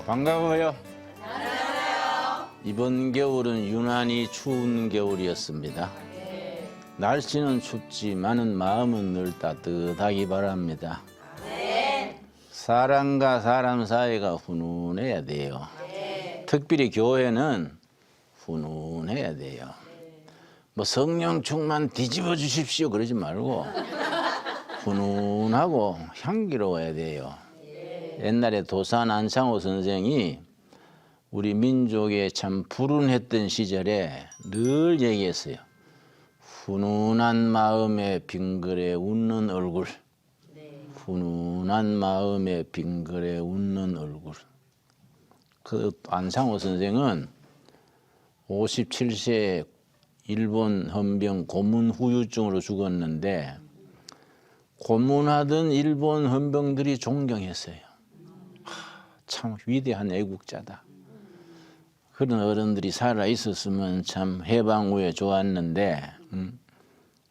반가워요. 이번 겨울은 유난히 추운 겨울이었습니다. 날씨는 춥지만은 마음은 늘 따뜻하기 바랍니다. 사람과 사람 사이가 훈훈해야 돼요. 특별히 교회는 훈훈해야 돼요. 뭐 성령 충만 뒤집어 주십시오 그러지 말고 훈훈하고 향기로워야 돼요. 옛날에 도산 안창호 선생이 우리 민족에 참 불운했던 시절에 늘 얘기했어요. 훈훈한 마음에 빙그레 웃는 얼굴. 훈훈한 마음에 빙그레 웃는 얼굴. 그 안창호 선생은 57세에 일본 헌병 고문 후유증으로 죽었는데 고문하던 일본 헌병들이 존경했어요. 참 위대한 애국자다. 그런 어른들이 살아 있었으면 참 해방 후에 좋았는데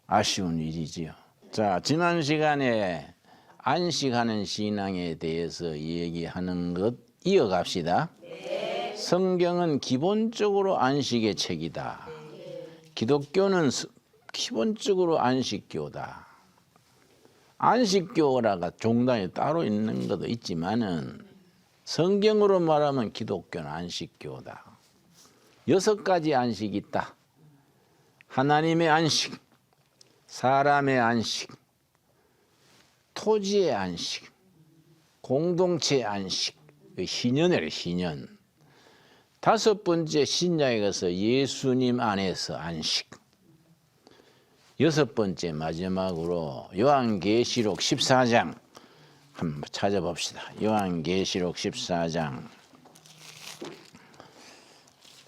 아쉬운 일이지요. 자, 지난 시간에 안식하는 신앙에 대해서 얘기하는 것 이어갑시다. 성경은 기본적으로 안식의 책이다. 기독교는 기본적으로 안식교다. 안식교라가 종단이 따로 있는 것도 있지만은 성경으로 말하면 기독교는 안식교다. 6가지 안식이 있다. 하나님의 안식, 사람의 안식, 토지의 안식, 공동체의 안식, 희년이래 희년. 5번째 신약에 가서 예수님 안에서 안식. 6번째 마지막으로 요한계시록 14장 한번 찾아봅시다. 요한계시록 14장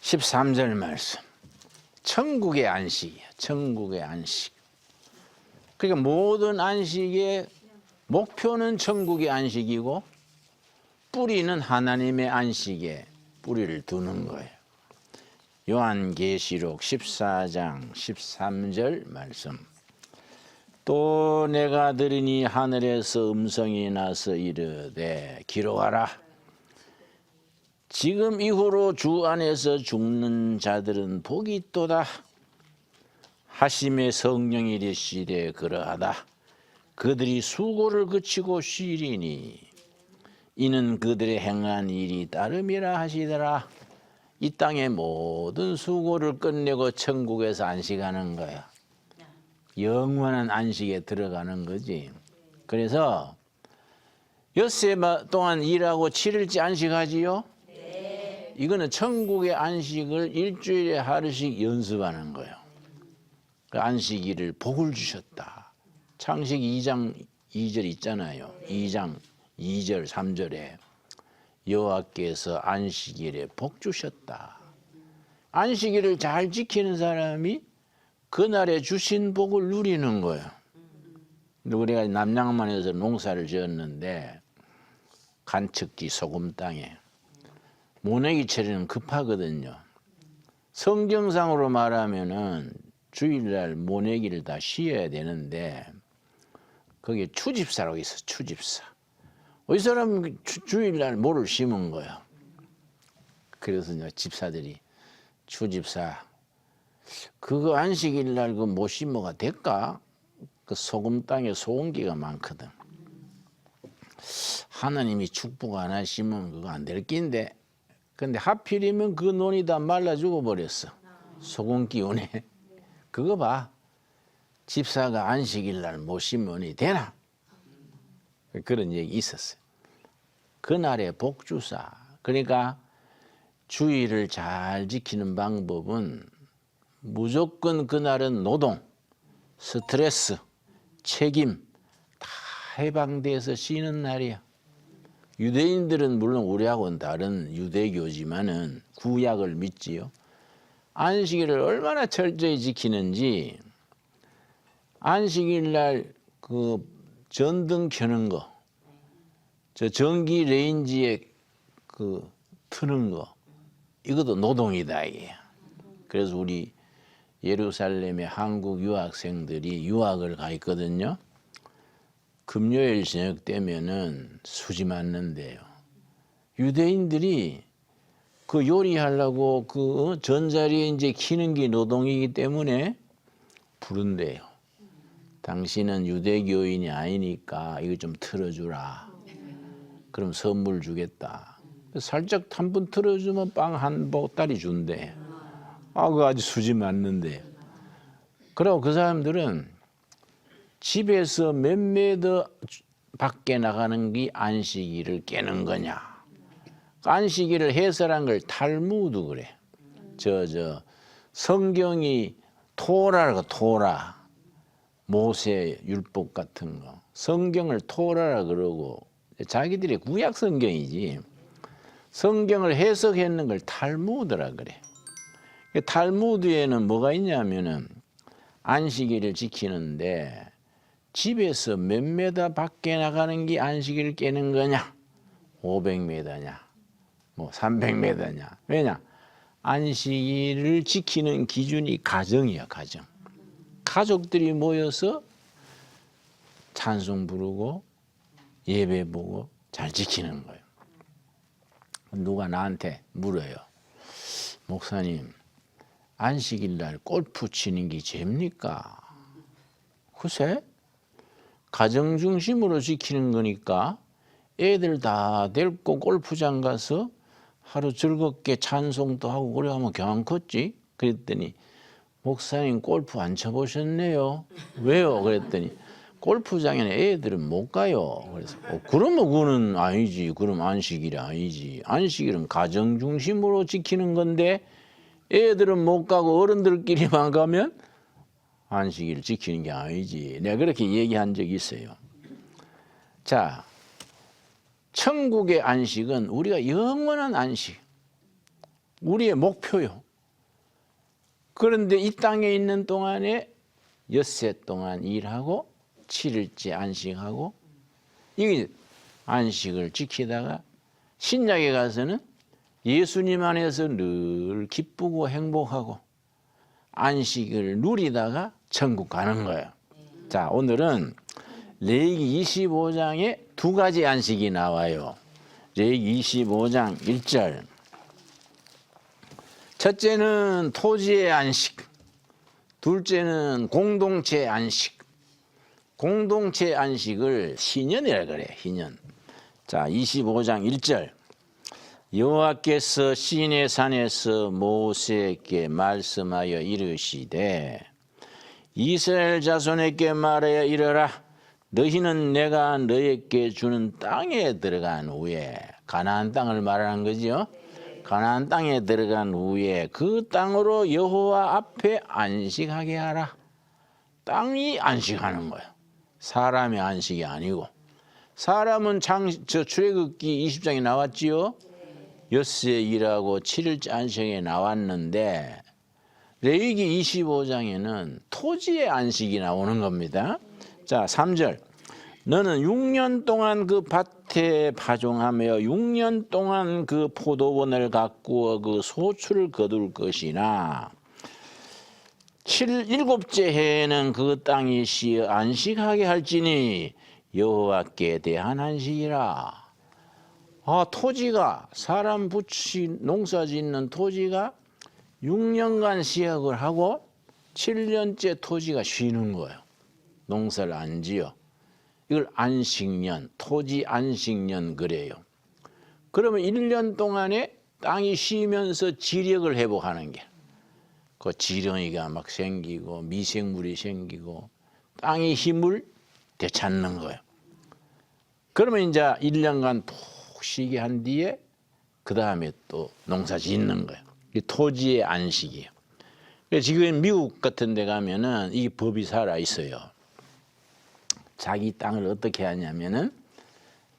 13절 말씀. 천국의 안식이야. 천국의 안식. 그러니까 모든 안식의 목표는 천국의 안식이고 뿌리는 하나님의 안식에 뿌리를 두는 거예요. 요한계시록 14장 13절 말씀. 또 내가 들으니 하늘에서 음성이 나서 이르되 기록하라. 지금 이후로 주 안에서 죽는 자들은 복이 있도다. 하심의 성령이 이르시되 그러하다. 그들이 수고를 그치고 쉬리니 이는 그들의 행한 일이 따름이라 하시더라. 이 땅의 모든 수고를 끝내고 천국에서 안식하는 거야. 영원한 안식에 들어가는 거지. 그래서 엿새 동안 일하고 7일째 안식하지요? 네. 이거는 천국의 안식을 일주일에 하루씩 연습하는 거예요. 그 안식일을 복을 주셨다. 창세기 2장 2절 있잖아요. 2장 2절 3절에 여호와께서 안식일에 복 주셨다. 안식일을 잘 지키는 사람이 그날에 주신 복을 누리는 거예요. 우리가 남양만에서 농사를 지었는데 간척지 소금 땅에 모내기철에는 급하거든요. 성경상으로 말하면은 주일날 모내기를 다 쉬어야 되는데 거기에 추집사라고 있어. 추집사. 이 사람은 주일날 모를 심은 거야. 그래서 이제 집사들이 추집사 그거 안식일날 그 못 심어가 될까? 그 소금 땅에 소금기가 많거든. 하나님이 축복 안 하시면 그거 안 될 낀데. 근데 하필이면 그 논이 다 말라 죽어버렸어. 소금 기운에. 그거 봐. 집사가 안식일날 못 심으니 되나? 그런 얘기 있었어요. 그날의 복주사. 그러니까 주의를 잘 지키는 방법은 무조건 그날은 노동, 스트레스, 책임 다 해방돼서 쉬는 날이야. 유대인들은 물론 우리하고는 다른 유대교지만은 구약을 믿지요. 안식일을 얼마나 철저히 지키는지 안식일 날 그 전등 켜는 거, 저 전기 레인지에 그 트는 거 이것도 노동이다 이게. 그래서 우리 예루살렘의 한국 유학생들이 유학을 가 있거든요. 금요일 저녁 되면은 수지 맞는데요. 유대인들이 그 요리하려고 그 전자리에 이제 키는 게 노동이기 때문에 부른대요. 당신은 유대교인이 아니니까 이거 좀 틀어주라. 그럼 선물 주겠다. 살짝 한 번 틀어주면 빵 한 보따리 준대. 아, 그거 아주 수지 맞는데. 그리고 그 사람들은 집에서 몇 미터 밖에 나가는 게 안식일을 깨는 거냐. 안식일을 해설한 걸 탈무드 그래. 성경이 토라라고 토라. 모세 율법 같은 거. 성경을 토라라 그러고 자기들이 구약 성경이지. 성경을 해석했는 걸 탈무드라 그래. 탈무드에는 뭐가 있냐면은 안식일을 지키는데 집에서 몇 미터 밖에 나가는 게 안식일을 깨는 거냐? 500m냐? 뭐 300m냐? 왜냐? 안식일을 지키는 기준이 가정이야, 가정. 가족들이 모여서 찬송 부르고 예배 보고 잘 지키는 거예요. 누가 나한테 물어요. 목사님, 안식일 날 골프 치는 게 죄입니까? 글쎄, 가정 중심으로 지키는 거니까 애들 다 데리고 골프장 가서 하루 즐겁게 찬송도 하고 그래 하면 괜찮겠지? 그랬더니 목사님 골프 안 쳐보셨네요. 왜요? 그랬더니 골프장에는 애들은 못 가요. 그래서 그러면 그거는 아니지. 그럼 안식일이 아니지. 안식일은 가정 중심으로 지키는 건데 애들은 못 가고 어른들끼리만 가면 안식일을 지키는 게 아니지. 내가 그렇게 얘기한 적이 있어요. 자, 천국의 안식은 우리가 영원한 안식, 우리의 목표요. 그런데 이 땅에 있는 동안에 엿새 동안 일하고 7일째 안식하고 이게 안식을 지키다가 신약에 가서는 예수님 안에서 늘 기쁘고 행복하고 안식을 누리다가 천국 가는 거예요. 자, 오늘은 레위기 25장에 두 가지 안식이 나와요. 레위기 25장 1절. 첫째는 토지의 안식, 둘째는 공동체 안식. 공동체 안식을 희년이라 그래, 희년. 자, 25장 1절. 여호와께서 시내 산에서 모세에게 말씀하여 이르시되 이스라엘 자손에게 말하여 이르라. 너희는 내가 너에게 주는 땅에 들어간 후에, 가나안 땅을 말하는 거죠. 가나안 땅에 들어간 후에 그 땅으로 여호와 앞에 안식하게 하라. 땅이 안식하는 거예요. 사람의 안식이 아니고. 사람은 출애굽기 20장에 나왔지요. 엿새 일하고 7일째 안식에 나왔는데 레위기 25장에는 토지의 안식이 나오는 겁니다. 자, 3절. 너는 6년 동안 그 밭에 파종하며 6년 동안 그 포도원을 가꾸어 그 소출을 거둘 것이나 7일째 해에는 그 땅이 쉬어 안식하게 할지니 여호와께 대한 안식이라. 아, 토지가 사람 붙이 농사 짓는 토지가 6년간 시약을 하고 7년째 토지가 쉬는 거예요. 농사를 안 지어. 이걸 안식년, 토지 안식년 그래요. 그러면 1년 동안에 땅이 쉬면서 지력을 회복하는 게, 그 지렁이가 막 생기고 미생물이 생기고 땅의 힘을 되찾는 거예요. 그러면 이제 1년간 푹 쉬게 한 뒤에 그 다음에 또 농사 짓는 거예요. 이 토지의 안식이에요. 지금 미국 같은 데 가면은 이 법이 살아 있어요. 자기 땅을 어떻게 하냐면은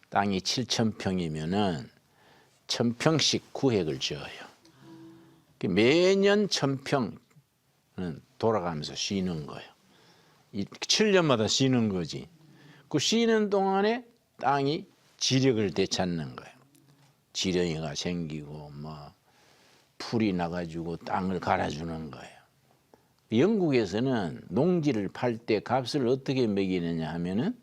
땅이 7,000평이면은 1,000평씩 구획을 지어요. 매년 1,000평은 돌아가면서 쉬는 거예요. 7년마다 쉬는 거지. 그 쉬는 동안에 땅이 지력을 되찾는 거예요. 지렁이가 생기고 뭐 풀이 나가지고 땅을 갈아주는 거예요. 영국에서는 농지를 팔 때 값을 어떻게 매기느냐 하면은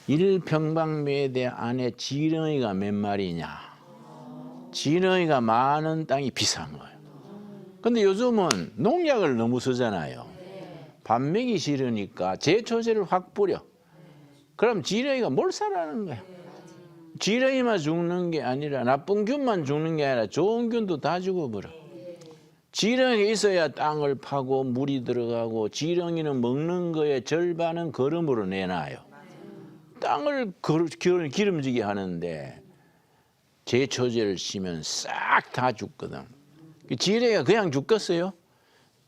1평방미터 안에 지렁이가 몇 마리냐, 지렁이가 많은 땅이 비싼 거예요. 근데 요즘은 농약을 너무 쓰잖아요. 밥 먹이 싫으니까 제초제를 확 뿌려. 그럼 지렁이가 몰살하는 거야. 지렁이만 죽는 게 아니라 나쁜 균만 죽는 게 아니라 좋은 균도 다 죽어버려. 지렁이가 있어야 땅을 파고 물이 들어가고 지렁이는 먹는 거에 절반은 거름으로 내놔요. 땅을 기름지게 하는데 제초제를 씌면 싹 다 죽거든. 지렁이가 그냥 죽겠어요?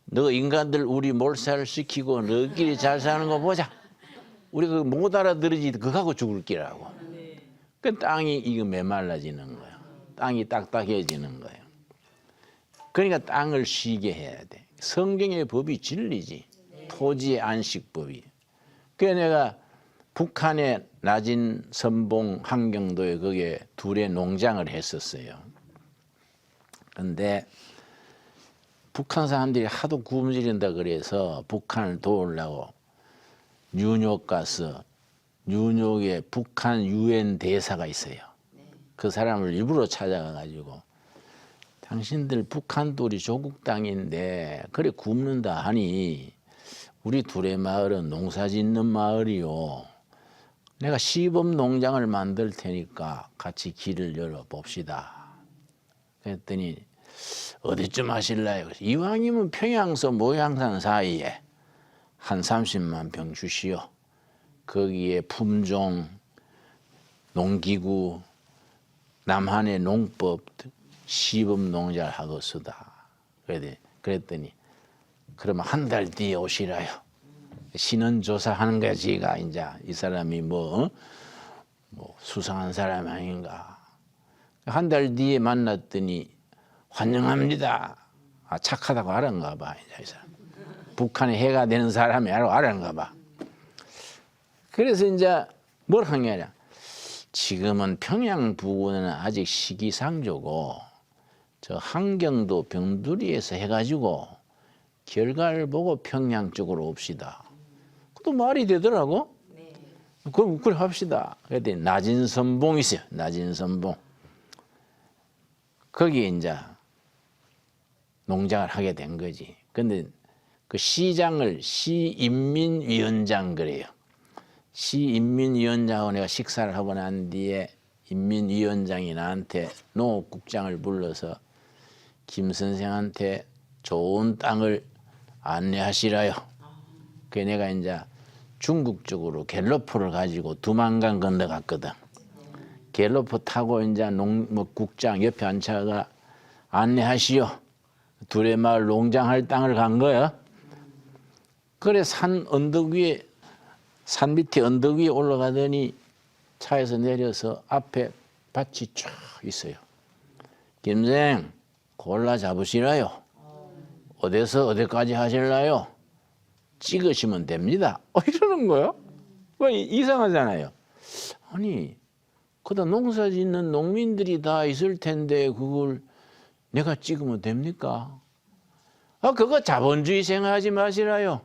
너 인간들 우리 몰살을 시키고 너희끼리 잘 사는 거 보자. 우리 그 못 알아들으지 그거하고 죽을 기라고. 그 땅이 이거 메말라지는 거야. 땅이 딱딱해지는 거예요. 그러니까 땅을 쉬게 해야 돼. 성경의 법이 진리지. 토지의 안식법이. 그래서 내가 북한의 낮은 선봉 함경도에 거기에 둘의 농장을 했었어요. 근데 북한 사람들이 하도 굶주린다 그래서 북한을 도우려고 뉴욕 가서 뉴욕에 북한 유엔 대사가 있어요. 그 사람을 일부러 찾아가 가지고 당신들 북한도 우리 조국 땅인데 그래 굶는다 하니 우리 둘의 마을은 농사 짓는 마을이요. 내가 시범 농장을 만들 테니까 같이 길을 열어 봅시다. 그랬더니 어디쯤 하실래요? 이왕이면 평양서 모양산 사이에 한 30만 평 주시오. 거기에 품종, 농기구, 남한의 농법, 시범 농자를 하겠수다. 그랬더니 그러면 한 달 뒤에 오시라요. 신원 조사하는 거야. 지가 이제 이 사람이 뭐 수상한 사람 아닌가. 한 달 뒤에 만났더니 환영합니다. 아, 착하다고 알았는가 봐. 이 사람. 북한에 해가 되는 사람이 알았는가 봐. 그래서 이제 뭘 한 게 아니라 지금은 평양 부근은 아직 시기상조고 저 함경도 병두리에서 해가지고 결과를 보고 평양 쪽으로 옵시다. 그것도 말이 되더라고. 네. 그럼 그래 합시다. 그랬더니 낮은 선봉이 있어요. 낮은 선봉. 거기에 이제 농장을 하게 된 거지. 근데 그 시장을 시인민위원장 그래요. 시인민위원장하고 내가 식사를 하고 난 뒤에 인민위원장이 나한테 농업국장을 불러서 김 선생한테 좋은 땅을 안내하시라요. 그래 내가 이제 중국 쪽으로 갤로포를 가지고 두만강 건너갔거든. 갤로포 타고 이제 국장 옆에 앉혀가 안내하시오. 둘의 마을 농장할 땅을 간 거야. 그래 산 밑에 언덕 위에 올라가더니 차에서 내려서 앞에 밭이 쫙 있어요. 김생 골라 잡으시라요. 어디서 어디까지 하실라요? 찍으시면 됩니다. 이러는 거요? 이상하잖아요. 아니 그다 농사 짓는 농민들이 다 있을 텐데 그걸 내가 찍으면 됩니까? 그거 자본주의 생각하지 마시라요.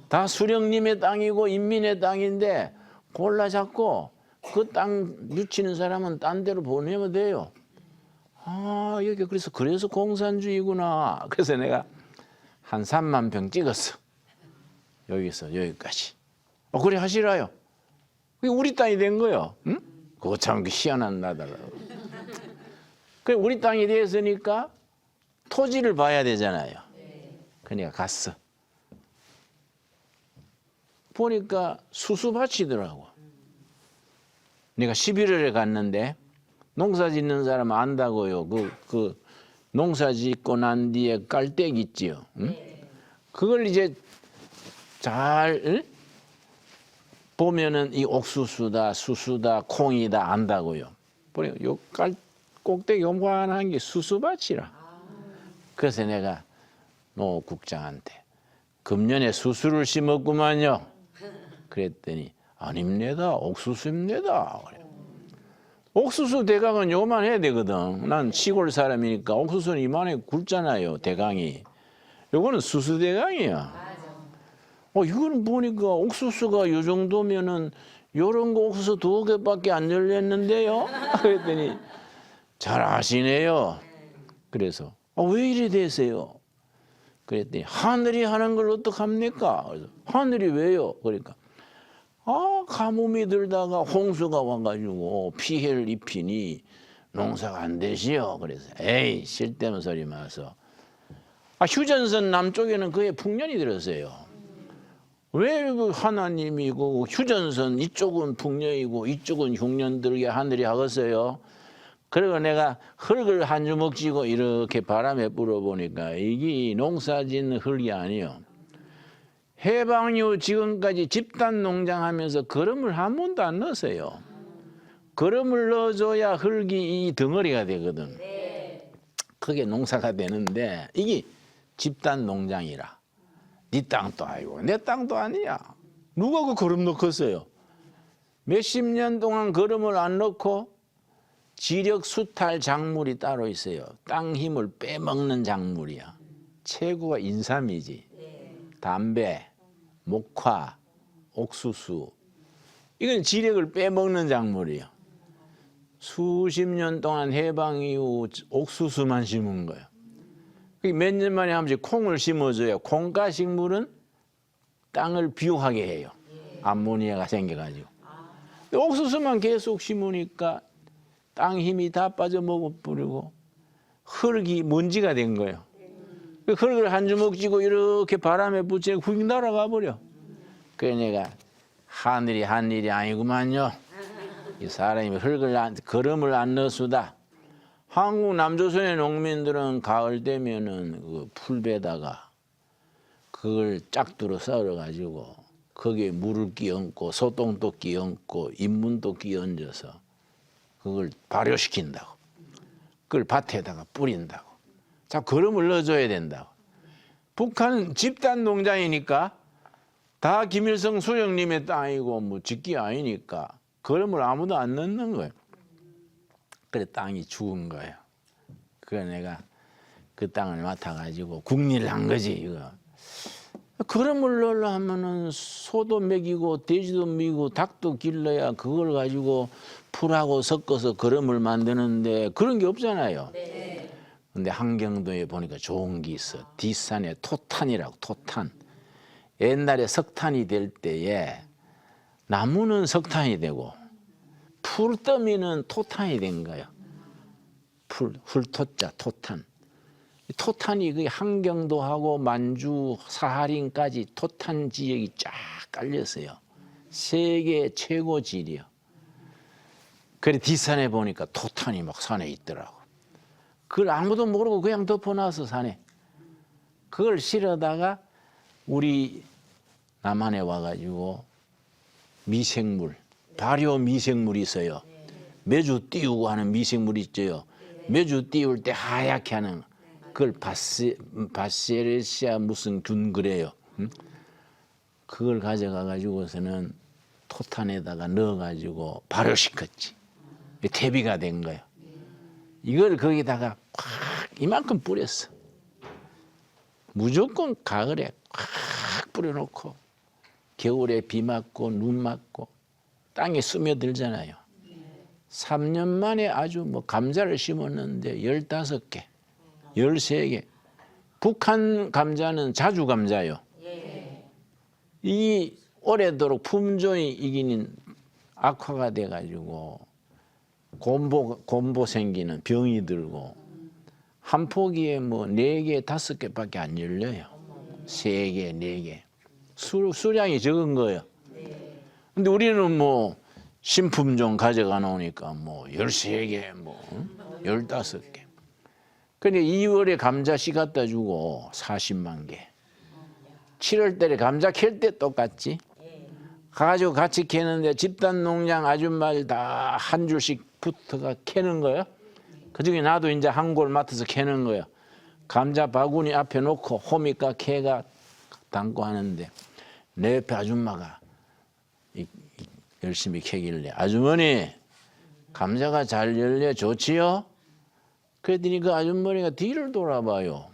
다 수령님의 땅이고 인민의 땅인데 골라 잡고 그 땅 묻히는 사람은 딴 데로 보내면 돼요. 여기 그래서 공산주의구나. 그래서 내가 한 3만 평 찍었어. 여기서 여기까지. 그래 하시라요. 그게 우리 땅이 된 거요. 응? 그거 참 희한한 나라라고. 그래 우리 땅이 됐으니까 토지를 봐야 되잖아요. 그러니까 갔어. 보니까 수수밭이더라고. 내가 11월에 갔는데 농사 짓는 사람 안다고요. 그 농사 짓고 난 뒤에 깔때기 있지요. 응? 그걸 이제 잘 보면은 이 옥수수다, 수수다, 콩이다 안다고요. 보니까 요 꼭대기 요만한 게 수수밭이라. 그래서 내가 농업국장한테 금년에 수수를 심었구만요. 그랬더니 아닙니다. 옥수수입니다. 옥수수 대강은 요만 해야 되거든. 난 시골 사람이니까 옥수수는 이만해 굵잖아요. 대강이. 요거는 수수 대강이야. 이거는 보니까 옥수수가 요 정도면은 요런 거 옥수수 2개밖에 안 열렸는데요. 그랬더니 잘 아시네요. 그래서 왜 이래 되세요? 그랬더니 하늘이 하는 걸 어떡합니까? 그래서 하늘이 왜요? 그러니까 가뭄이 들다가 홍수가 와가지고 피해를 입히니 농사가 안 되시오. 그래서 에이 쓸데없는 소리 마서 휴전선 남쪽에는 그의 풍년이 들었어요. 왜 하나님이고 휴전선 이쪽은 풍년이고 이쪽은 흉년 들게 하늘이 하겠어요? 그리고 내가 흙을 한 주먹 쥐고 이렇게 바람에 불어보니까 이게 농사짓는 흙이 아니요. 해방 이후 지금까지 집단 농장하면서 거름을 한 번도 안 넣었어요. 거름을 넣어줘야 흙이 이 덩어리가 되거든. 그게 농사가 되는데 이게 집단 농장이라. 네 땅도 아니고 내 땅도 아니야. 누가 그 거름 넣겠어요? 몇십 년 동안 거름을 안 넣고 지력 수탈 작물이 따로 있어요. 땅 힘을 빼먹는 작물이야. 최고가 인삼이지. 담배, 목화, 옥수수. 이건 지력을 빼먹는 작물이에요. 수십 년 동안 해방 이후 옥수수만 심은 거예요. 몇 년 만에 한 번씩 콩을 심어줘야 콩가 식물은 땅을 비옥하게 해요. 암모니아가 생겨가지고. 옥수수만 계속 심으니까 땅 힘이 다 빠져먹어버리고 흙이 먼지가 된 거예요. 그 흙을 한 주먹 쥐고 이렇게 바람에 붙이고 훅 날아가 버려. 그래 내가 하늘이 한 일이 아니구만요. 이 사람이 거름을 안 넣수다. 한국 남조선의 농민들은 가을 되면은 그 풀베다가 그걸 짝두로 썰어가지고 거기에 물을 끼얹고 소똥도 끼얹고 인문도 끼얹어서 그걸 발효시킨다고. 그걸 밭에다가 뿌린다고. 자, 거름을 넣어줘야 된다고. 북한은 집단 농장이니까 다 김일성 수령님의 땅이고 뭐 직기 아니니까 거름을 아무도 안 넣는 거예요. 그래 땅이 죽은 거예요. 그래 내가 그 땅을 맡아가지고 국리를 한 거지 이거. 거름을 넣으려 하면은 소도 먹이고 돼지도 먹이고 닭도 길러야 그걸 가지고 풀하고 섞어서 거름을 만드는데 그런 게 없잖아요. 근데 한경도에 보니까 좋은 게 있어. 뒷산에 토탄이라고 토탄. 옛날에 석탄이 될 때에 나무는 석탄이 되고 풀더미는 토탄이 된 거예요. 훌토자 토탄. 토탄이 그 한경도하고 만주 사하린까지 토탄 지역이 쫙 깔렸어요. 세계 최고 질이요. 그래 뒷산에 보니까 토탄이 막 산에 있더라고. 그걸 아무도 모르고 그냥 덮어놔서 산에. 그걸 실어다가 우리 남한에 와가지고 미생물, 발효 미생물이 있어요. 매주 띄우고 하는 미생물이 있죠. 매주 띄울 때 하얗게 하는 그걸 바세레시아 무슨 균 그래요. 그걸 가져가 가지고서는 토탄에다가 넣어가지고 발효시켰지. 퇴비가 된 거예요. 이걸 거기다가 꽉 이만큼 뿌렸어. 무조건 가을에 꽉 뿌려놓고 겨울에 비 맞고 눈 맞고 땅에 스며들잖아요. 3년 만에 아주 뭐 감자를 심었는데 15개, 13개. 북한 감자는 자주 감자요. 이 오래도록 품종이 이기는 악화가 돼가지고 곰보 생기는 병이 들고 한 포기에 뭐 4개, 5개밖에 안 열려요. 3개, 4개. 수량이 적은 거예요. 근데 우리는 뭐 신품종 가져가 놓으니까 뭐 13개, 뭐 15개. 근데 2월에 감자 씨 갖다 주고 40만 개. 7월 달에 감자 캘 때 똑같지. 가가지고 같이 캐는데 집단 농장 아줌마들 다 한 줄씩 붙어가 캐는 거예요. 그중에 나도 이제 한 골 맡아서 캐는 거예요. 감자 바구니 앞에 놓고 호미가 캐가 담고 하는데 내 옆에 아줌마가 열심히 캐길래 아주머니 감자가 잘 열려 좋지요? 그랬더니 그 아주머니가 뒤를 돌아봐요.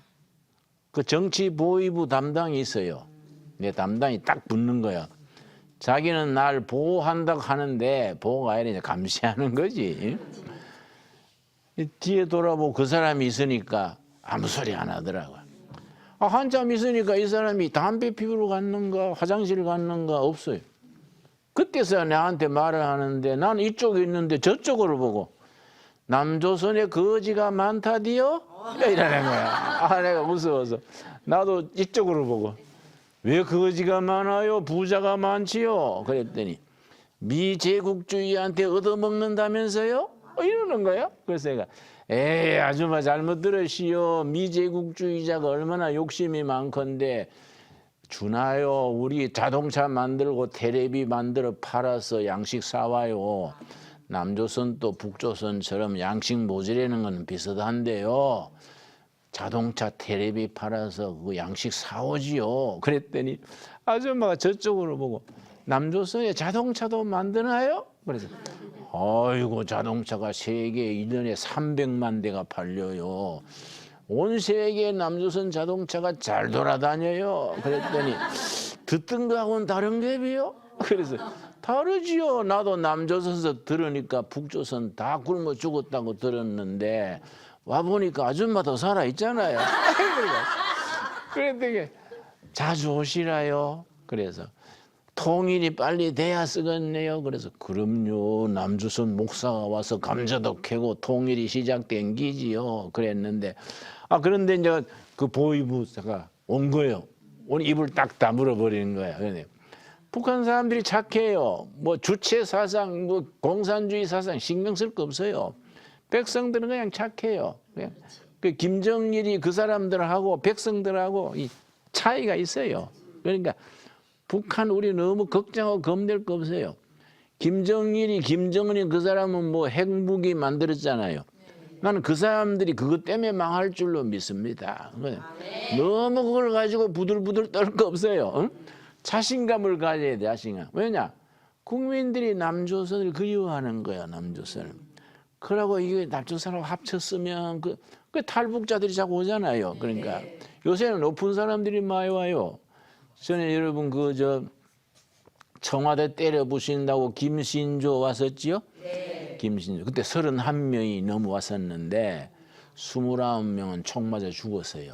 그 정치보위부 담당이 있어요. 내 담당이 딱 붙는 거야. 자기는 날 보호한다고 하는데 보호가 아니라 감시하는 거지. 뒤에 돌아보고 그 사람이 있으니까 아무 소리 안 하더라고요. 한참 있으니까 이 사람이 담배 피우러 갔는가 화장실 갔는가 없어요. 그때서야 나한테 말을 하는데 나는 이쪽에 있는데 저쪽으로 보고 남조선에 거지가 많다디요? 이러는 거야. 내가 무서워서 나도 이쪽으로 보고 왜 거지가 많아요? 부자가 많지요? 그랬더니 미제국주의한테 얻어먹는다면서요? 이러는 거예요. 그래서 내가 에이 아줌마 잘못 들으시오. 미제국주의자가 얼마나 욕심이 많건데 주나요? 우리 자동차 만들고 테레비 만들어 팔아서 양식 사와요. 남조선 또 북조선처럼 양식 모자라는 건 비슷한데요. 자동차 테레비 팔아서 그 양식 사오지요. 그랬더니 아줌마가 저쪽으로 보고 남조선에 자동차도 만드나요? 그래서 아이고 자동차가 세계 1년에 300만 대가 팔려요. 온 세계 남조선 자동차가 잘 돌아다녀요. 그랬더니 듣던 거하고는 다른 갭이요? 그래서 다르지요. 나도 남조선에서 들으니까 북조선 다 굶어 죽었다고 들었는데 와보니까 아줌마도 살아있잖아요. 그랬더니 자주 오시라요. 그래서 통일이 빨리 돼야 쓰겠네요. 그래서 그럼요. 남조선 목사가 와서 감자도 캐고 통일이 시작된 기지요. 그랬는데 그런데 이제 그 보위부사가 온 거예요. 오늘 입을 딱 다물어 버리는 거야. 그런데 북한 사람들이 착해요. 뭐 주체 사상, 뭐 공산주의 사상 신경 쓸 거 없어요. 백성들은 그냥 착해요. 그냥 그 김정일이 그 사람들하고 백성들하고 이 차이가 있어요. 그러니까 북한 우리 너무 걱정하고 겁낼 거 없어요. 김정은이 그 사람은 뭐 핵무기 만들었잖아요. 나는 그 사람들이 그것 때문에 망할 줄로 믿습니다. 너무 그걸 가지고 부들부들 떨 거 없어요. 응? 자신감을 가져야 돼. 자신감. 왜냐? 국민들이 남조선을 그리워하는 거야. 남조선을. 그러고 이게 남조선하고 합쳤으면 그 탈북자들이 자꾸 오잖아요. 그러니까 요새는 높은 사람들이 많이 와요. 전에 여러분 청와대 때려 부신다고 김신조 왔었지요? 네. 김신조. 그때 31명이 넘어왔었는데 29명은 총 맞아 죽었어요.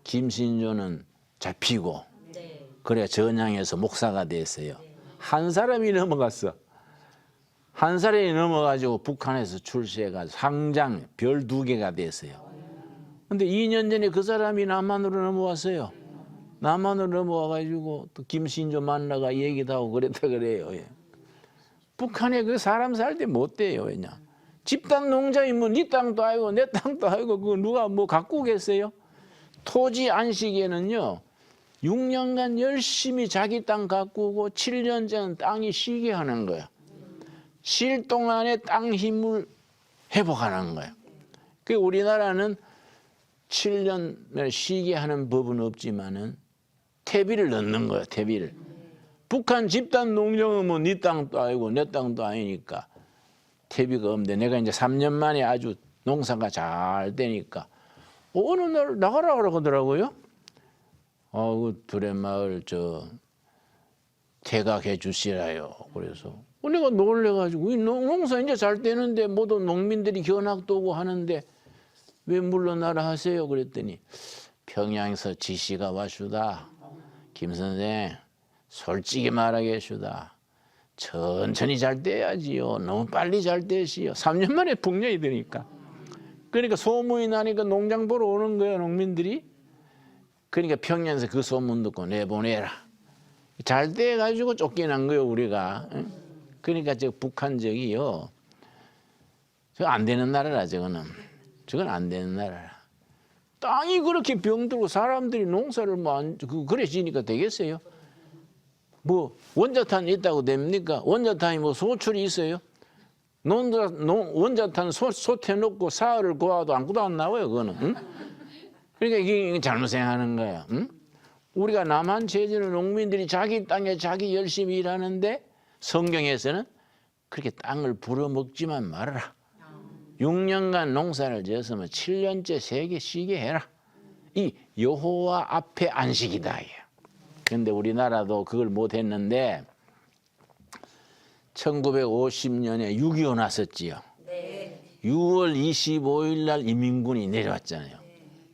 김신조는 잡히고 그래 전향해서 목사가 됐어요. 한 사람이 넘어갔어. 한 사람이 넘어가지고 북한에서 출세해가지고 상장 별 2개가 됐어요. 근데 2년 전에 그 사람이 남한으로 넘어왔어요. 남한으로 넘어와가지고 또 김신조 만나가 얘기도 하고 그랬다 그래요. 예. 북한에 그 사람 살 때 못 돼요. 왜냐? 집단 농장이면 네 땅도 아니고 내 땅도 아니고 그거 누가 뭐 갖고 오겠어요? 토지 안식에는요 6년간 열심히 자기 땅 갖고 오고 7년째는 땅이 쉬게 하는 거야. 쉴 동안에 땅 힘을 회복하는 거야. 그 우리나라는 7년을 쉬게 하는 법은 없지만은 퇴비를 넣는 거야. 퇴비를. 북한 집단 농장은 뭐 네 땅도 아니고 내 땅도 아니니까 퇴비가 없는데 내가 이제 3년 만에 아주 농사가 잘 되니까 어느 날 나가라 그러더라고요. 그 두레마을 퇴각해 주시라요. 그래서 내가 놀래가지고 이 농사 이제 잘 되는데 모두 농민들이 견학도 오고 하는데 왜 물러나라 하세요? 그랬더니 평양에서 지시가 왔슈다. 김 선생 솔직히 말하겠슈다. 천천히 잘 돼야지요. 너무 빨리 잘 되시요. 3년 만에 북년이 되니까. 그러니까 소문이 나니까 농장 보러 오는 거예요. 농민들이. 그러니까 평양에서 그 소문 듣고 내보내라. 잘 돼가지고 쫓겨난 거예요. 우리가. 그러니까 북한적이요. 저거 안 되는 나라라 저거는. 저건 안 되는 나라라. 땅이 그렇게 병들고 사람들이 농사를 그래 지니까 되겠어요? 뭐 원자탄 있다고 됩니까? 원자탄이 뭐 소출이 있어요? 원자탄 솟해놓고 사흘을 구워도 아무것도 안 나와요. 그거는. 응? 그러니까 이게 잘못 생각하는 거야. 응? 우리가 남한 체제는 농민들이 자기 땅에 자기 열심히 일하는데 성경에서는 그렇게 땅을 불어먹지만 말아라. 6년간 농사를 지었으면 7년째 세게 쉬게 해라. 이 여호와 앞에 안식이다. 그런데 우리나라도 그걸 못했는데 1950년에 6.25 났었지요. 네. 6월 25일 날 이민군이 내려왔잖아요.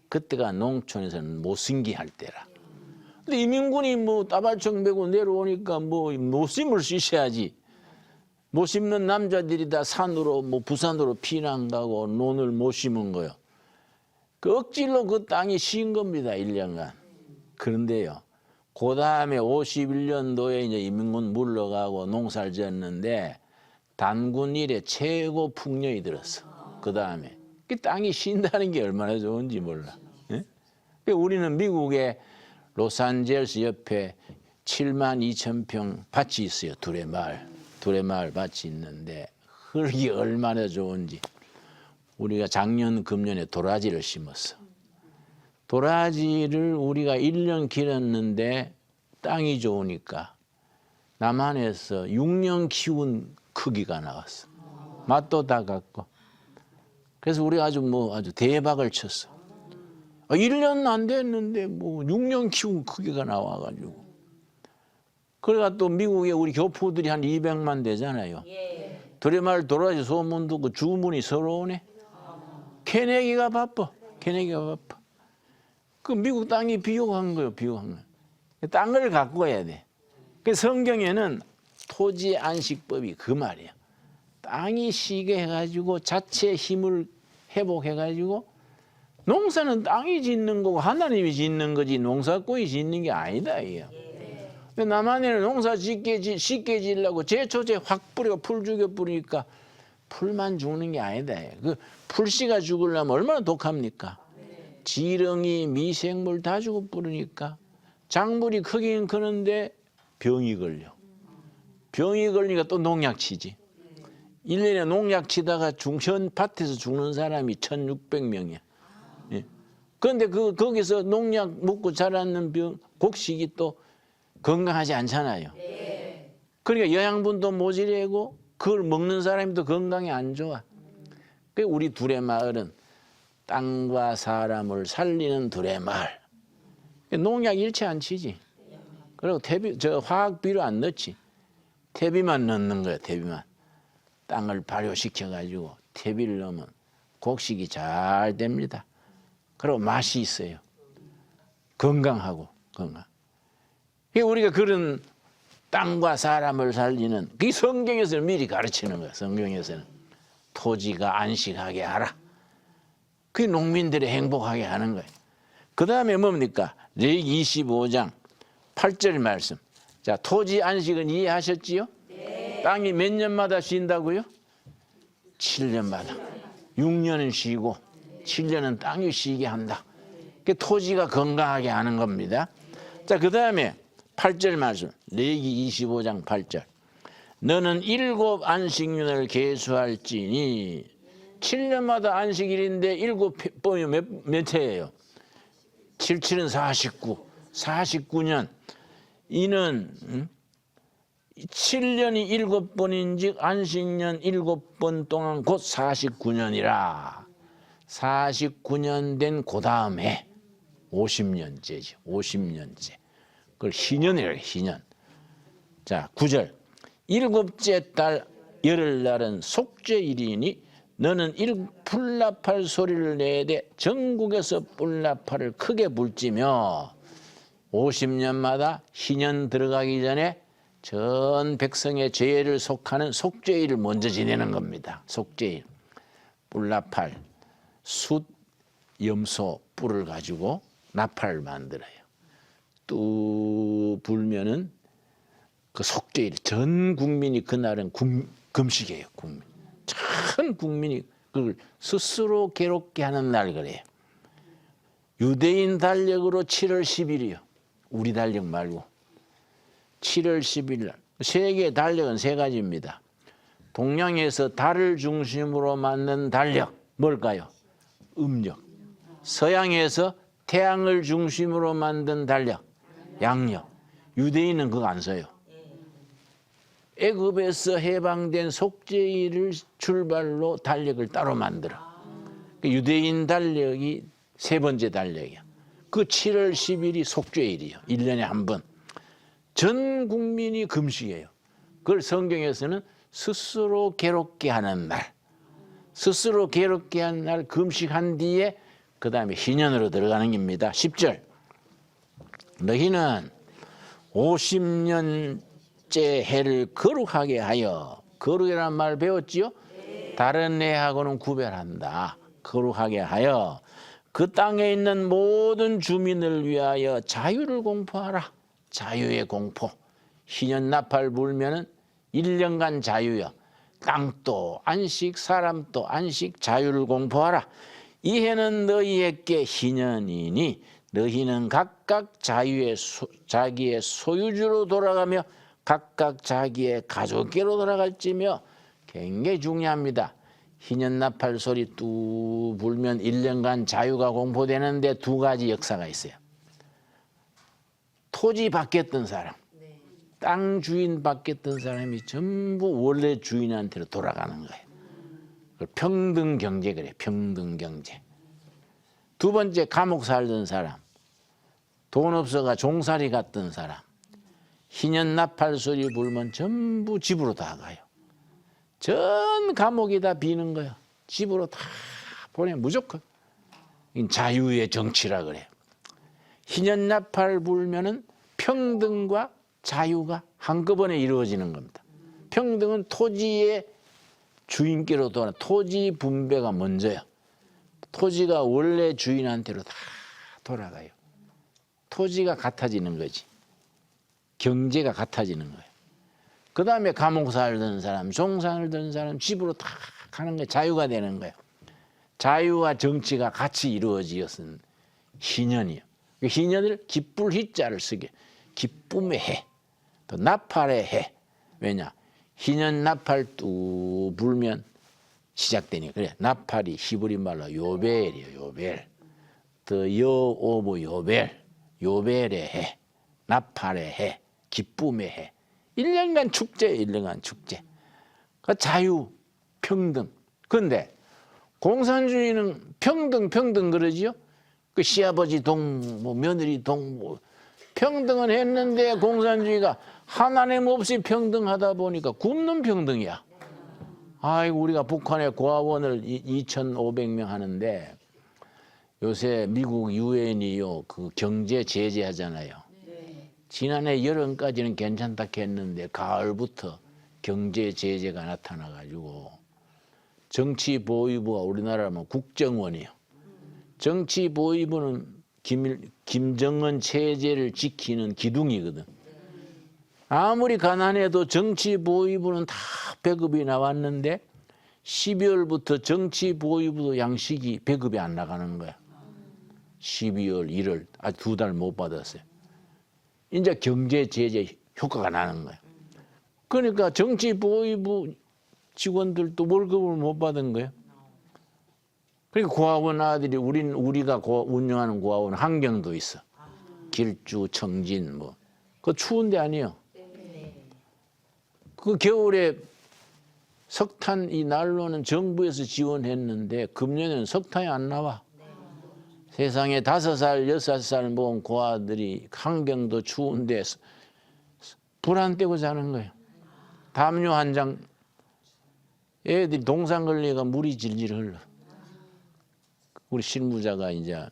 그때가 농촌에서는 못심기 할 때라. 근데 이민군이 뭐 따발총 메고 내려오니까 뭐 못 심을 수 있어야지. 못 심는 남자들이 다 산으로 뭐 부산으로 피난 가고 논을 못 심은 거요. 그 억지로 그 땅이 신 겁니다. 1년간. 그런데요. 그 다음에 51년도에 이제 이민군 물러가고 농사를 지었는데 단군 이래 최고 풍년이 들었어. 그 다음에 그 땅이 쉰다는 게 얼마나 좋은지 몰라. 예? 우리는 미국의 로스앤젤레스 옆에 7만 2천 평 밭이 있어요. 두레마을 밭이 있는데 흙이 얼마나 좋은지. 우리가 작년 금년에 도라지를 심었어. 도라지를 우리가 1년 기렀는데 땅이 좋으니까 남한에서 6년 키운 크기가 나왔어. 맛도 다 같고. 그래서 우리가 아주 대박을 쳤어. 1년 안 됐는데 뭐 6년 키운 크기가 나와가지고. 그래가 또 미국에 우리 교포들이 한 200만 되잖아요. 두레마을 도라지 소문 듣고 주문이 서로 오네. 캐내기가 바빠. 그 미국 땅이 비옥한 거예요. 땅을 갖고 가야 돼. 그 성경에는 토지 안식법이 그 말이야. 땅이 쉬게 해가지고 자체 힘을 회복해가지고 농사는 땅이 짓는 거고 하나님이 짓는 거지 농사꾼이 짓는 게 아니다. 이게. 근데 남한에는 농사 쉽게 지으려고 제초제 확 뿌리고 풀 죽여 뿌리니까 풀만 죽는 게 아니다. 그 풀씨가 죽으려면 얼마나 독합니까? 지렁이, 미생물 다 죽어 뿌리니까 작물이 크긴 크는데 병이 걸려. 병이 걸리니까 또 농약 치지. 1년에 농약 치다가 현 밭에서 죽는 사람이 1,600명이야. 예. 그런데 거기서 농약 먹고 자라는 곡식이 또 건강하지 않잖아요. 그러니까 영양분도 모자라고 그걸 먹는 사람이 또 건강이 안 좋아. 그러니까 우리 두레마을은 땅과 사람을 살리는 두레마을. 농약 일체 안 치지. 그리고 화학비료 안 넣지. 퇴비만 넣는 거야. 퇴비만. 땅을 발효시켜가지고 퇴비를 넣으면 곡식이 잘 됩니다. 그리고 맛이 있어요. 건강. 우리가 그런 땅과 사람을 살리는 그 성경에서는 미리 가르치는 거야. 성경에서는 토지가 안식하게 하라. 그게 농민들이 행복하게 하는 거예요. 그 다음에 뭡니까? 레위기 25장 8절 말씀. 자, 토지 안식은 이해하셨지요? 네. 땅이 몇 년마다 쉰다고요? 7년마다. 6년은 쉬고 7년은 땅이 쉬게 한다. 그 토지가 건강하게 하는 겁니다. 자, 그 다음에 8절 말씀. 레위기 25장 8절. 너는 7 안식년을 계수할지니 7년마다 안식일인데 7번이 몇 해예요? 7, 7은 49. 49년. 이는 7년이 7번인즉 안식년 7번 동안 곧 49년이라. 49년 된 그 다음 해 50년째지. 50년째. 그걸 희년이라고 해. 희년. 자, 9절. 7째 달 열흘날은 속죄일이니 너는 뿔나팔 소리를 내되 전국에서 뿔나팔을 크게 불지며 50년마다 희년 들어가기 전에 전 백성의 죄를 속하는 속죄일을 먼저 지내는 겁니다. 속죄일. 뿔나팔, 숫, 염소, 뿔을 가지고 나팔을 만들어요. 뚝 불면은 그 속죄일, 전 국민이 그날은 금식이에요. 전 국민이 그걸 스스로 괴롭게 하는 날 그래요. 유대인 달력으로 7월 10일이요. 우리 달력 말고 7월 10일 날. 세계 달력은 3가지입니다. 동양에서 달을 중심으로 만든 달력 뭘까요? 음력. 서양에서 태양을 중심으로 만든 달력 양력. 유대인은 그거 안 써요. 애굽에서 해방된 속죄일을 출발로 달력을 따로 만들어. 유대인 달력이 3번째 달력이야. 그 7월 10일이 속죄일이에요. 1년에 한 번. 전 국민이 금식이에요. 그걸 성경에서는 스스로 괴롭게 하는 날. 스스로 괴롭게 한 날 금식한 뒤에 그 다음에 희년으로 들어가는 겁니다. 10절. 너희는 50년째 해를 거룩하게 하여, 거룩이라는 말 배웠지요? 다른 해하고는 구별한다. 거룩하게 하여 그 땅에 있는 모든 주민을 위하여 자유를 공포하라. 자유의 공포. 희년 나팔 불면은 1년간 자유여. 땅도 안식, 사람도 안식, 자유를 공포하라. 이 해는 너희에게 희년이니 너희는 각각 자기의 소유주로 돌아가며 각각 자기의 가족께로 돌아갈지며. 굉장히 중요합니다. 희년 나팔 소리 뚝 불면 1년간 자유가 공포되는데 두 가지 역사가 있어요. 토지 바뀌었던 사람, 땅 주인 바뀌었던 사람이 전부 원래 주인한테로 돌아가는 거예요. 평등 경제 그래. 평등 경제. 두 번째, 감옥 살던 사람, 돈 없어가 종살이 갔던 사람, 희년 나팔 소리 불면 전부 집으로 다 가요. 전 감옥이 다 비는 거야. 집으로 다 보내. 무조건. 자유의 정치라 그래. 희년 나팔 불면은 평등과 자유가 한꺼번에 이루어지는 겁니다. 평등은 토지의 주인께로 돌아. 토지 분배가 먼저야. 토지가 원래 주인한테로 다 돌아가요. 토지가 같아지는 거지. 경제가 같아지는 거예요. 그 다음에 감옥 살던 사람, 종살던 사람 집으로 다 가는 거예요. 자유가 되는 거예요. 자유와 정치가 같이 이루어지었은 희년이요. 그 희년을 기쁠 희자를 쓰게. 기쁨의 해, 또 나팔의 해. 왜냐? 희년 나팔 뚝 불면 시작되니. 그래. 나팔이 히브리 말로 요벨이에요. 요벨. 또 여오브 요벨. 요벨의 해, 나팔의 해, 기쁨의 해. 1년간 축제, 1년간 축제. 그 자유, 평등. 그런데 공산주의는 평등 그러지요? 그 시아버지 동, 뭐 며느리 동, 뭐 평등은 했는데 공산주의가 하나님 없이 평등하다 보니까 굶는 평등이야. 아이고, 우리가 북한에 고아원을 2,500명 하는데 요새 미국 유엔이요 그 경제 제재하잖아요. 지난해 여름까지는 괜찮다 했는데 가을부터 경제 제재가 나타나가지고 정치보위부가 우리나라면 국정원이에요. 정치보위부는 김정은 체제를 지키는 기둥이거든. 아무리 가난해도 정치보위부는 다 배급이 나왔는데 12월부터 정치보위부도 양식이 배급이 안 나가는 거야. 12월, 1월 아직 2달 못 받았어요. 이제 경제 제재 효과가 나는 거예요. 그러니까 정치보위부 직원들도 월급을 못 받은 거예요. 그러니까 고아원 아들이 우리가 운영하는 고아원 환경도 있어. 길주, 청진 뭐. 그거 추운데 아니에요. 그 겨울에 석탄 이 난로는 정부에서 지원했는데 금년에는 석탄이 안 나와. 세상에 5살, 6살 먹은 고아들이 환경도 추운데 불 안 떼고 자는 거예요. 담요 한 장, 애들이 동상 걸리가 물이 질질 흘러. 우리 실무자가 이제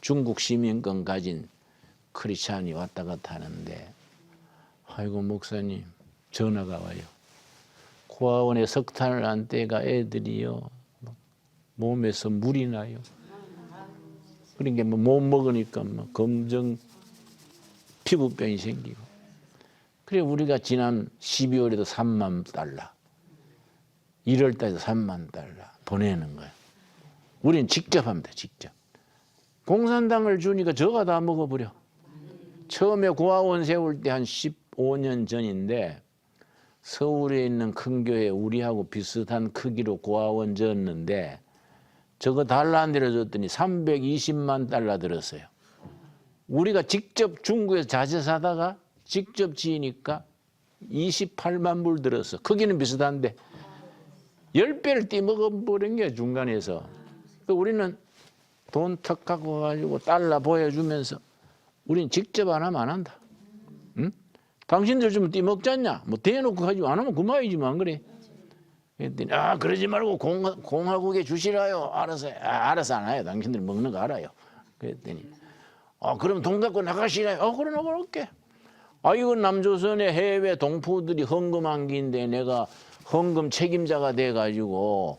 중국 시민권 가진 크리스찬이 왔다 갔다 하는데, 아이고 목사님 전화가 와요. 고아원에 석탄을 안 떼가 애들이요 몸에서 물이 나요. 그러니까 뭐 못 먹으니까 뭐 검정 피부병이 생기고. 그래 우리가 지난 12월에도 3만 달러, 1월 달에도 3만 달러 보내는 거야. 우리는 직접 합니다. 직접. 공산당을 주니까 저가 다 먹어버려. 처음에 고아원 세울 때 한 15년 전인데 서울에 있는 큰 교회 우리하고 비슷한 크기로 고아원 졌는데 저거 달러 안 들여줬더니 320만 달러 들었어요. 우리가 직접 중국에서 자재 사다가 직접 지으니까 28만 불 들었어. 크기는 비슷한데 10배를 띠먹어버린 게 중간에서. 우리는 돈 턱 갖고 가지고 달러 보여주면서 우리는 직접 안 하면 안 한다. 응? 당신들 좀 띠먹지 않냐? 뭐 대놓고 가지고 안 하면 그만이지만 안 그래. 그랬더니 그러지 말고 공화국에 주시라요. 알아서 안 해요. 당신들 먹는 거 알아요. 그랬더니 그럼 돈 갖고 나가시라요. 그래 나갈게. 이건 남조선의 해외 동포들이 헌금한 기인데 내가 헌금 책임자가 돼가지고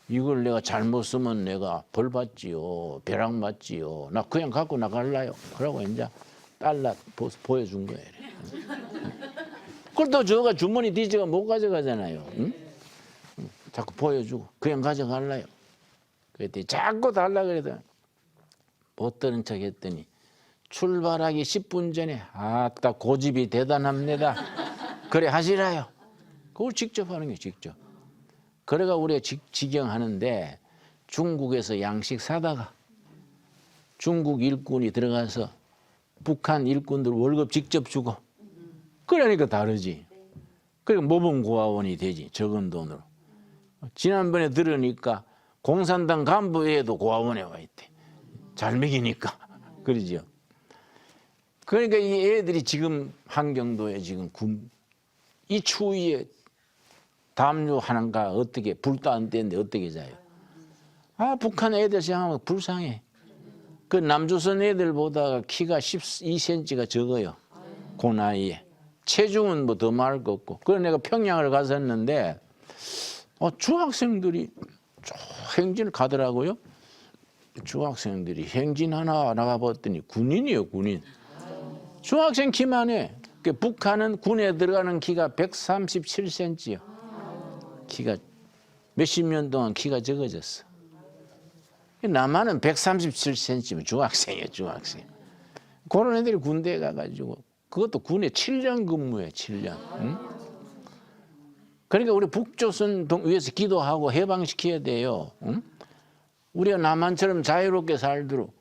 이걸 내가 잘못 쓰면 내가 벌 받지요. 벼락 맞지요. 나 그냥 갖고 나갈라요. 그러고 이제 달러 보여준 거예요. 그걸 또 저가 주머니 뒤져가 못 가져가잖아요. 응? 자꾸 보여주고 그냥 가져갈라요. 그랬더니 자꾸 달라 그래도 못 들은 척 했더니 출발하기 10분 전에 아따 고집이 대단합니다. 그래 하시라요. 그걸 직접 하는 게 직접. 그래가 우리가 직영하는데 중국에서 양식 사다가 중국 일꾼이 들어가서 북한 일꾼들 월급 직접 주고 그러니까 다르지. 그러니까 모범고아원이 되지. 적은 돈으로. 지난번에 들으니까 공산당 간부회에도 고아원에 와 있대. 잘 먹이니까. 그러지요. 그러니까 이 애들이 지금 한경도에 지금 이 추위에 담요 하나가 어떻게 불도 안 떼는데 어떻게 자요? 북한 애들 생각하면 불쌍해. 그 남조선 애들보다 키가 12cm가 적어요. 그 나이에. 체중은 뭐 더 말할 거 없고. 그래서 내가 평양을 갔었는데 중학생들이 행진을 가더라고요. 중학생들이 행진 하나 나가봤더니 군인이에요, 군인. 중학생 키만 해. 북한은 군에 들어가는 키가 137cm요. 키가 몇십 년 동안 키가 적어졌어. 남한은 137cm면 중학생이에요, 중학생. 그런 애들이 군대에 가가지고 그것도 군에 7년 근무해, 7년. 응? 그러니까 우리 북조선 위해서 기도하고 해방시켜야 돼요. 응? 우리가 남한처럼 자유롭게 살도록.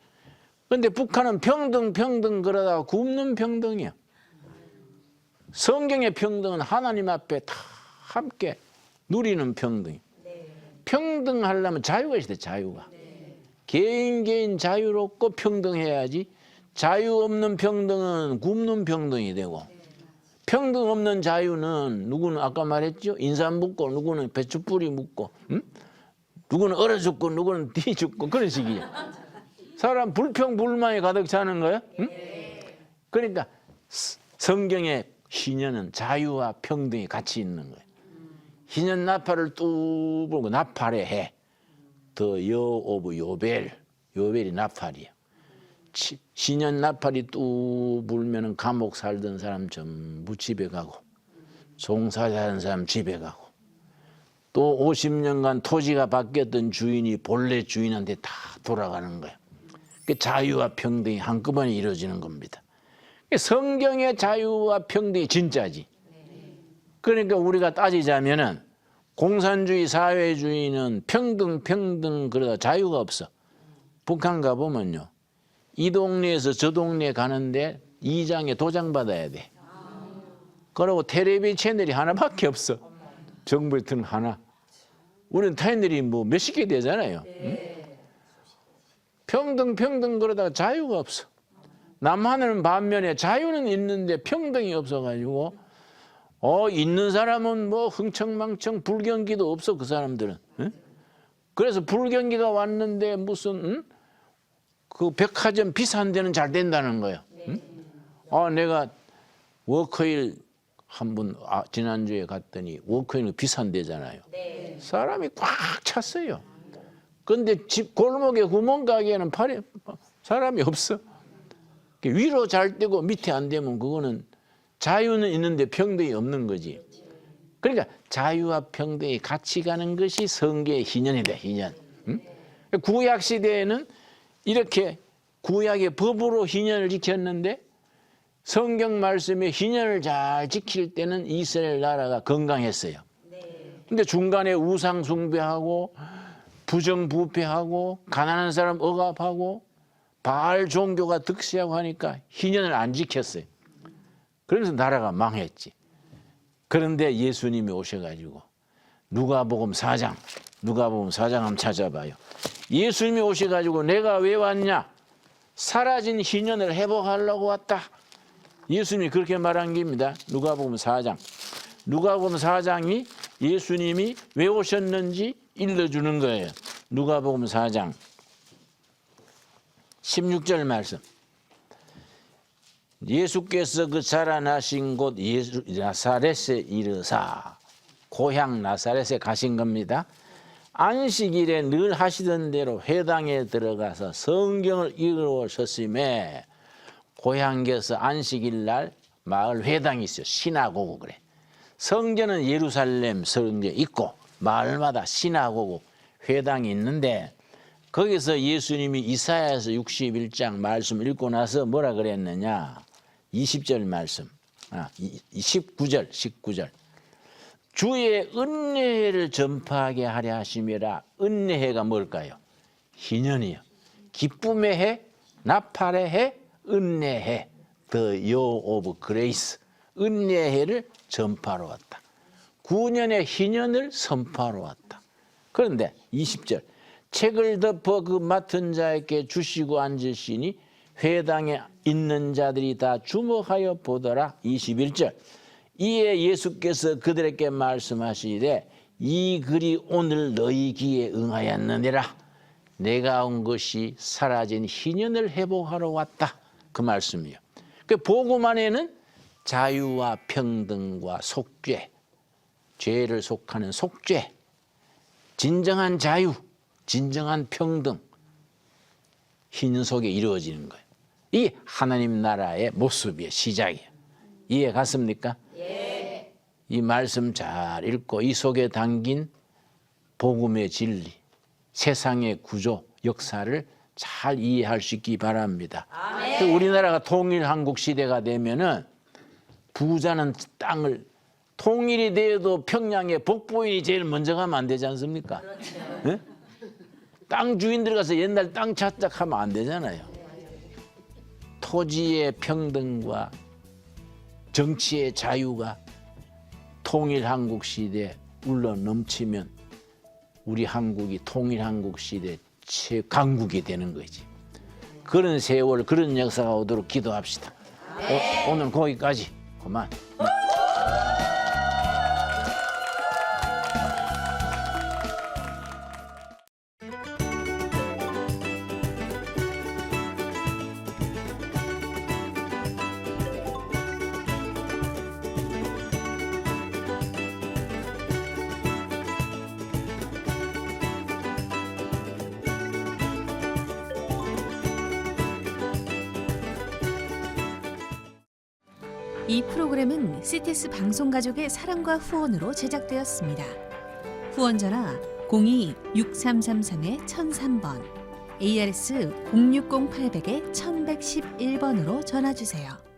그런데 북한은 평등 그러다가 굶는 평등이야. 성경의 평등은 하나님 앞에 다 함께 누리는 평등. 평등하려면 자유가 있어야 돼, 자유가. 개인 자유롭고 평등해야지. 자유 없는 평등은 굶는 평등이 되고 평등 없는 자유는 누구는 아까 말했죠. 인삼 묻고 누구는 배추뿌리 묻고 누구는 얼어 죽고 누구는 뒤 죽고 그런 식이야. 사람 불평불만이 가득 차는 거야. 그러니까 성경의 희년은 자유와 평등이 같이 있는 거예요. 희년 나팔을 뚝 불고 나팔의 해. The year of 요벨. 요벨이 나팔이야. 희년 나팔이 뚝 불면은 감옥 살던 사람 전부 집에 가고 종사하는 사람 집에 가고 또 50년간 토지가 바뀌었던 주인이 본래 주인한테 다 돌아가는 거야. 자유와 평등이 한꺼번에 이루어지는 겁니다. 성경의 자유와 평등이 진짜지. 그러니까 우리가 따지자면은 공산주의 사회주의는 평등 그러다 자유가 없어. 북한 가보면요. 이 동네에서 저 동네 가는데 이장에 도장 받아야 돼. 그리고 텔레비 채널이 하나밖에 없어. 정부에 든 하나. 우리는 채널이 뭐 몇십 개 되잖아요. 응? 평등 그러다가 자유가 없어. 남한은 반면에 자유는 있는데 평등이 없어가지고 있는 사람은 뭐 흥청망청 불경기도 없어 그 사람들은. 응? 그래서 불경기가 왔는데 무슨 그 백화점 비싼 데는 잘 된다는 거예요. 응? 내가 워커힐 한번 지난주에 갔더니 워커힐은 비싼 데잖아요. 사람이 꽉 찼어요. 근데 집 골목에 구멍가게에는 사람이 없어. 위로 잘 되고 밑에 안 되면 그거는 자유는 있는데 평등이 없는 거지. 그러니까 자유와 평등이 같이 가는 것이 성계의 희년이다, 희년. 응? 구약 시대에는 이렇게 구약의 법으로 희년을 지켰는데 성경 말씀에 희년을 잘 지킬 때는 이스라엘 나라가 건강했어요. 근데 중간에 우상 숭배하고 부정부패하고 가난한 사람 억압하고 바알 종교가 득세하고 하니까 희년을 안 지켰어요. 그래서 나라가 망했지. 그런데 예수님이 오셔가지고 누가복음 4장 한번 찾아봐요. 예수님이 오셔가지고 내가 왜 왔냐? 사라진 희년을 회복하려고 왔다. 예수님이 그렇게 말한 겁니다. 누가복음 4장. 누가복음 4장이 예수님이 왜 오셨는지 일러주는 거예요. 누가복음 4장 16절 말씀. 예수께서 그 자라나신 곳 나사렛에 이르사, 고향 나사렛에 가신 겁니다. 안식일에 늘 하시던 대로 회당에 들어가서 성경을 읽으셨음에, 고향에서 안식일 날 마을 회당이 있어요. 시나고그 그래. 성전은 예루살렘 성전에 있고 마을마다 시나고그 회당이 있는데, 거기서 예수님이 이사야서 61장 말씀 읽고 나서 뭐라 그랬느냐. 20절 말씀, 19절. 주의 은혜를 전파하게 하려 하심이라. 은혜가 뭘까요? 희년이요. 기쁨의 해, 나팔의 해, 은혜의 해. The year of grace. 은혜의 해를 전파하러 왔다. 9년의 희년을 선포하러 왔다. 그런데 20절. 책을 덮어 그 맡은 자에게 주시고 앉으시니 회당에 있는 자들이 다 주목하여 보더라. 21절. 이에 예수께서 그들에게 말씀하시되 이 글이 오늘 너희 귀에 응하였느니라. 내가 온 것이 사라진 희년을 회복하러 왔다. 그 말씀이요. 그 복음 안에는 자유와 평등과 속죄, 죄를 속하는 속죄, 진정한 자유, 진정한 평등, 희년 속에 이루어지는 거예요. 이 하나님 나라의 모습이에요. 시작이에요. 이해 갔습니까? 예. 이 말씀 잘 읽고 이 속에 담긴 복음의 진리, 세상의 구조, 역사를 잘 이해할 수 있기 바랍니다. 아멘. 우리나라가 통일한국 시대가 되면은 부자는 땅을, 통일이 되어도 평양에 복부인이 제일 먼저 가면 안 되지 않습니까? 그렇죠. 네? 땅 주인들 가서 옛날 땅 찾작하면 안 되잖아요. 토지의 평등과 정치의 자유가 통일한국 시대에 울러 넘치면 우리 한국이 통일한국 시대 최강국이 되는 거지. 그런 세월, 그런 역사가 오도록 기도합시다. 오늘 거기까지. 그만. 이 프로그램은 CTS 방송가족의 사랑과 후원으로 제작되었습니다. 후원 전화 02-6333-1003번, ARS 060-800-1111번으로 전화주세요.